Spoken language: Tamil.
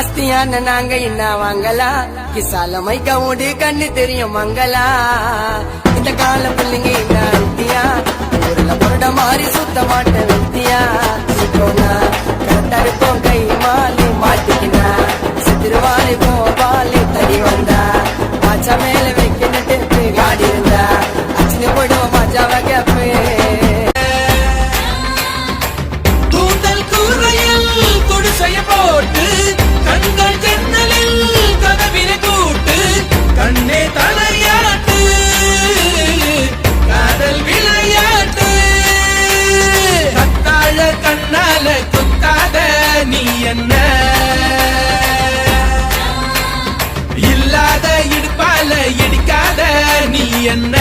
ஆஸ்தியான நாங்க என்ன வாங்கலாம் கிசால மைக்க ஓடு கண்ணு தெரியும் மங்களா இந்த கால பிள்ளைங்க என்ன வெத்தியா ஊர்ல பொருட மாறி சுத்த மாட்ட வெத்தியா சிக்கோனா கருத்தருப்போம் கை மாலி மாட்டிக்கினா சித்திருவாரி போபாலி தடி வந்தா மாச்சா மேல வைக்கிட்டு காடி இருந்தா அச்சினு போடுவோம் மாஜாவ கேப்பே போட்டு கண்கள் ஜன்னலில் கதவினை கூட்டு கண்ணே தலையாட்டு காதல் விளையாட்டு கத்தாழ கண்ணால குத்தாத நீ என்ன இல்லாத இடுப்பால இடிக்காத நீ என்ன